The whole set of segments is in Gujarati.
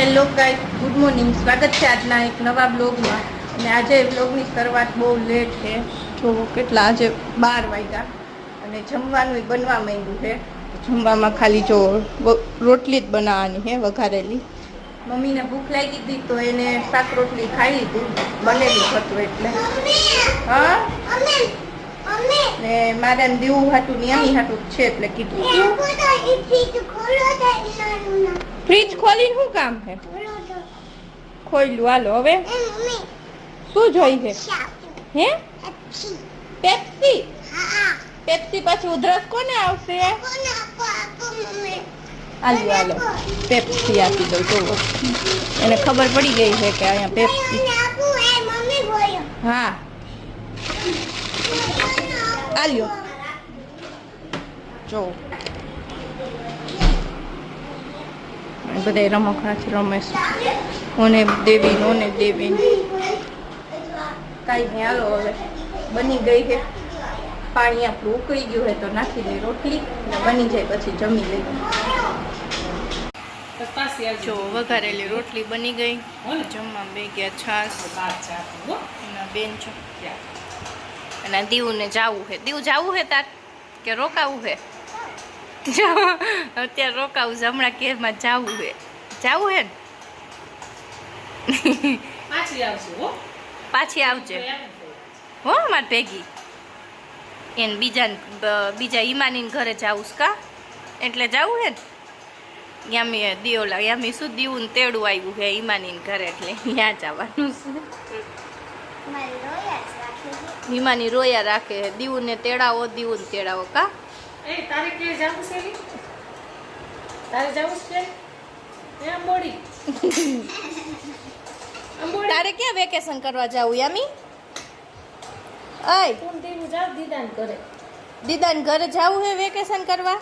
Hello guys, good morning. સ્વાગત છે આજના એક નવા બ્લોગમાં. અને આજે બ્લોગની શરૂઆત બહુ લેટ છે. જો કેટલા આજે 12 વાગ્યા અને જમવાનું બનવા માંડ્યું છે. જમવામાં ખાલી જો રોટલી જ બનાવવાની છે, વઘારેલી. મમ્મીને ભૂખ લાગી હતી તો એને શાક રોટલી ખાઈ લીધું, બનેલું હતું એટલે. હા ને મારે દીવું હાટું નિયામી હાટું છે એટલે કીધું. ફ્રીજ ખોલીને શું કામ છે? ખોલ્યું. હાલો હવે શું જોઈ છે? હે પેપ્સી? પેપ્સી પછી ઉધરસ કોને આવશે? હાલો હાલો પેપ્સી આપી દઉં. જો એને ખબર પડી ગઈ છે કે અહીંયા પેપ્સી. હા હાલ્યો જો બધા રમકડાથી રમે છે. ઓને દેવી ઓને દેવી કાંઈ નહીં. હાલો હવે બની ગઈ છે. પાણી આપણું ઉકળી ગયું હોય તો નાખી દઈ રોટલી, બની જાય પછી જમી લઈ. જો વઘારેલી રોટલી બની ગઈ. જમવા બે ગયા છાસ એના બેન છો અને દીવને જાવું છે. દીવ જાવું છે તાર કે રોકાવું છે? અત્યારે રોકાવું છે, હમણાં કેરમાં જાવું છે. જાવું છે ને? પાછી આવજે હો માર ભેગી. એને બીજા ઈમાનીને ઘરે જાવું કા એટલે જાવું છે ને. યામી દીવલા યામી શું દીવું ને તેડું આવ્યું છે ઈમાનીને ઘરે એટલે ત્યાં જવાનું છે. હિમાની રોયા રાખે. દીવું ને તેડાવો, દીવું ને તેડાવો કા. તારે કે જાવું છે? તારે જાવું છે? તારે ક્યાં વેકેશન કરવા જાવું યામી? અય દીદાન ઘરે જાવું હે વેકેશન કરવા?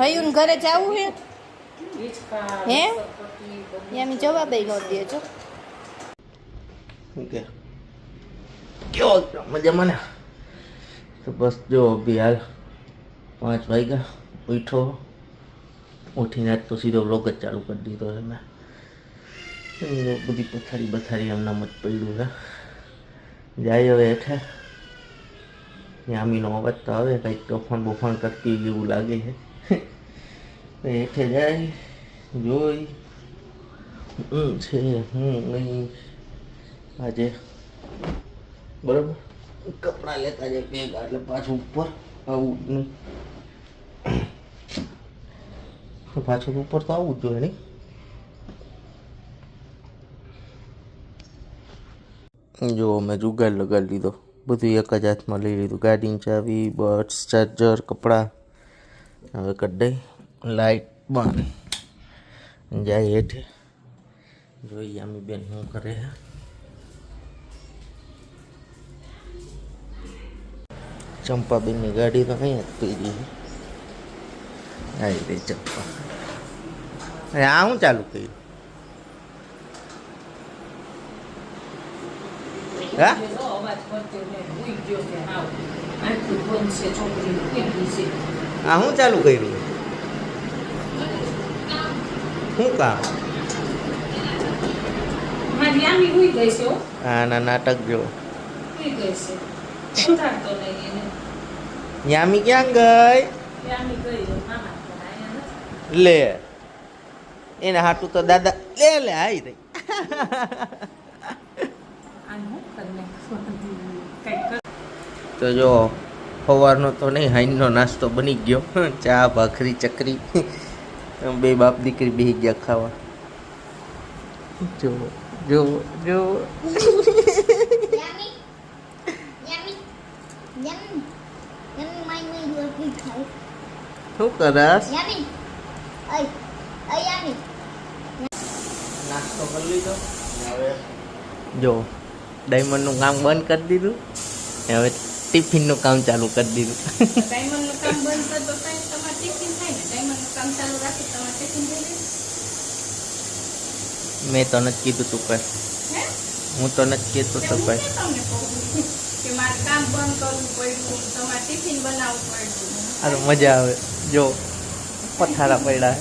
હયુન ઘરે જાવું હે? હે યામી જવાબ નો દેજો. કેવો મજામાં ને? તો બસ જો અભી હાલ 5 વાગ્યા ઉઠો. ઉઠીને આજ તો સીધો વ્લોગ જ ચાલુ કરી દીધો છે મેં. બધી પથારી હમણાં જ પડ્યું છે. જાય હવે હેઠે. યામીનો અવાજ તો આવે, કંઈક તોફાન બોફાન કરતી એવું લાગે છે. હેઠે જાય જોઈ છે નહીં આજે બરાબર. કપડાં લેતા જાય ભેગા એટલે પાછું ઉપર આવું જ નહીં. પાછું ઉપર તો આવવું જ જોઈએ નહીં. જો મેં જુગાડ લગાડી લીધો. બધું એક જ હાથમાં લઈ લીધું. ગાડીની ચાવી, બર્ડ્સ, ચાર્જર, કપડાં. હવે કરી દઈ લાઇટ બંધ. જાય હેઠે જોઈએ આમી બેન શું કરે છે. ચંપાબેનની ગાડી તો અહીંયા જ પડી છે. આવી રહી ચંપા. અરે આ હું ચાલુ કર્યું? હા આ હું ચાલુ કર્યું? શું કામ? હા ના નાટક જો. યામી ક્યાં ગઈ? લે એને હાટું તો દાદા લે લે આવી રહી. તો જો સવારનો તો નહીં, હાઈનો નાસ્તો બની ગયો. ચા ભાખરી ચકરી બે બાપ દીકરી બેસી ગયા ખાવા. જો જો જો શું કરસ? નાસ્તો કરી લીધો. હવે જો ડાયમંડનું કામ બંધ કરી દીધું. હવે ટિફિનનું કામ ચાલુ કરી દીધું. ડાયમંડનું કામ બંધ કરતો તમારે ટિફિન થાય ને. ડાયમંડનું કામ ચાલુ રાખી તમારે ટિફિન થઈ જાય. મેં તો નથી કીધું તું કઈ. હું તો નથી કહેતો તો કઈ. કે મારે કામ બંધ કરવું પડ્યું, તમારે ટિફિન બનાવવું પડ્યું. આ તો મજા આવે જો. પથારા પડ્યા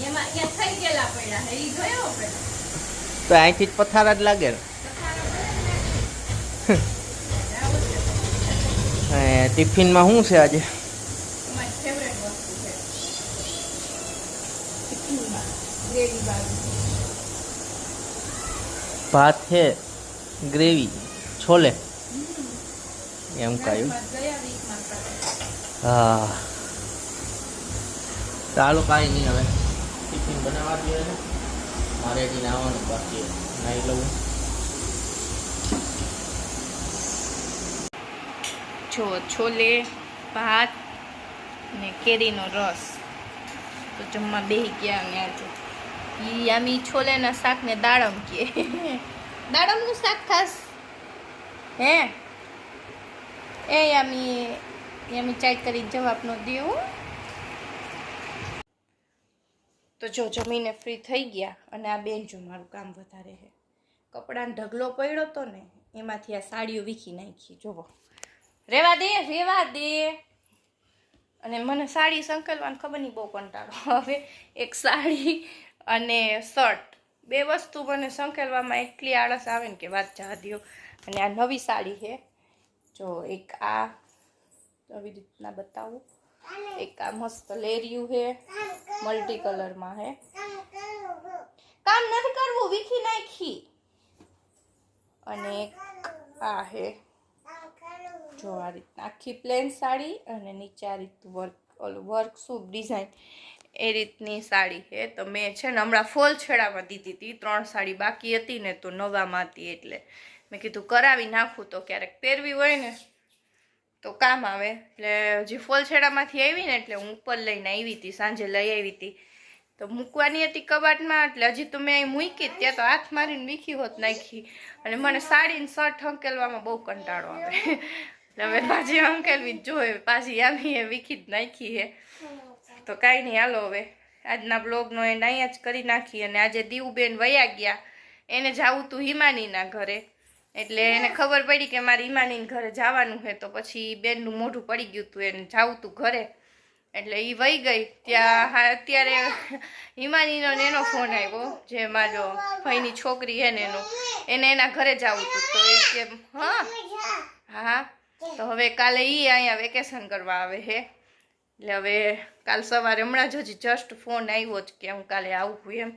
એમાં અહીંયા થઈ ગયેલા પડ્યા છે ઈ જોયો આપણે તો અહીંથી જ પથારા જ લાગે ને અને ટિફિનમાં શું છે આજે અમારી ફેવરેટ વસ્તુ છે ટિફિનમાં ગ્રેવી વાળું ભાત છે ગ્રેવી છોલે એમ કહ્યું ગયા વીકમાં ખાધા. હા ચાલો કાંઈ નહીં હવે ટિફિન બનાવવા જોઈએ ને મારે હજી નાવાનું બાકી નાહી લઉં જો છોલે ભાત ને કેરીનો રસ તો જમવા બેસી ગયા અને આજે ઈ આમી છોલેના શાકને દાડમ કે દાડમનું શાક ખાસ હે એ યામી ચાય કરી જવાબ ન દેવું તો જો જમીને ફ્રી થઈ ગયા અને આ બેન જો મારું કામ વધારે છે કપડાનો ઢગલો પડ્યો તો ને એમાંથી આ સાડીઓ વીખી નાખી જોવો રેવા દે અને મને સાડી સંકલવાનું ખબર નહીં બહુ કંટાળો હવે એક સાડી અને શર્ટ બે વસ્તુ મને સંકેલવામાં એટલી આળસ આવે ને કે વાત જવા દ્યો અને આ નવી સાડી છે જો એક આ આવી રીતના બતાવું એક આ મસ્ત લેરિયું છે મલ્ટી કલરમાં છે કામ નથી કરવું વીખી નાખી અને એક આ છે જો આ રીતના આખી પ્લેન સાડી અને નીચે આ રીતનું વર્ક સૂપ ડિઝાઇન એ રીતની સાડી છે તો મેં છે ને હમણાં ફોલ છેડામાં દીધી હતી 3 સાડી બાકી હતી ને તો નવામાં હતી એટલે મેં કીધું કરાવી નાખું તો ક્યારેક પહેરવી હોય ને તો કામ આવે એટલે હજી ફોલ છેડામાંથી આવી ને એટલે હું ઉપર લઈને આવી હતી સાંજે લઈ આવી હતી તો મૂકવાની હતી કબાટમાં એટલે હજી તો મેં અહીં મૂકી ત્યાં તો હાથ મારીને વીખી હોત નાખી અને મને સાડીને શર્ટ હંકેલવામાં બહુ કંટાળો આવે એટલે હવે પાછી હંકેલવી જ જોઈએ પાછી આવી વીખી જ નાખી છે તો કાંઈ નહીં હાલો હવે આજના બ્લોગનો એન્ડ અહીંયા જ કરી નાખી અને આજે દીવબેન વયા ગયા એને જાવું તું હિમાનીના ઘરે એટલે એને ખબર પડી કે મારે હિમાનીના ઘરે જવાનું છે તો પછી બેનનું મોઢું પડી ગયું હતું એને જાવું તું ઘરે એટલે એ વહી ગઈ ત્યાં અત્યારે હિમાનીનો ને એનો ફોન આવ્યો જે મારો ભાઈની છોકરી છે ને એને એના ઘરે જવું હતું તો એ કે હા તો હવે કાલે એ અહીંયા વેકેશન કરવા આવે છે એટલે હવે કાલ સવારે હમણાં જ હજી જસ્ટ ફોન આવ્યો જ કે હું કાલે આવું એમ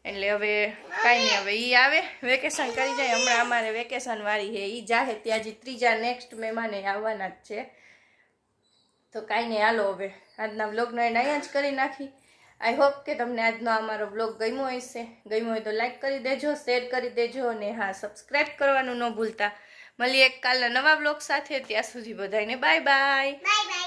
એટલે હવે કાંઈ નહીં હવે એ આવે વેકેશન કરી જાય હમણાં અમારે વેકેશન વાળી છે એ જાહે ત્યાં હજી ત્રીજા નેક્સ્ટ મહેમાને આવવાના જ છે તો કાંઈ નહીં હાલો હવે આજના બ્લોગનો એન્ડ અહીંયા જ કરી નાખી આઈ હોપ કે તમને આજનો અમારો બ્લોગ ગમ્યો હશે ગમ્યો હોય તો લાઈક કરી દેજો શેર કરી દેજો અને હા સબસ્ક્રાઈબ કરવાનું ન ભૂલતા મળીએ એક કાલના નવા બ્લોગ સાથે ત્યાં સુધી બધાને બાય બાય.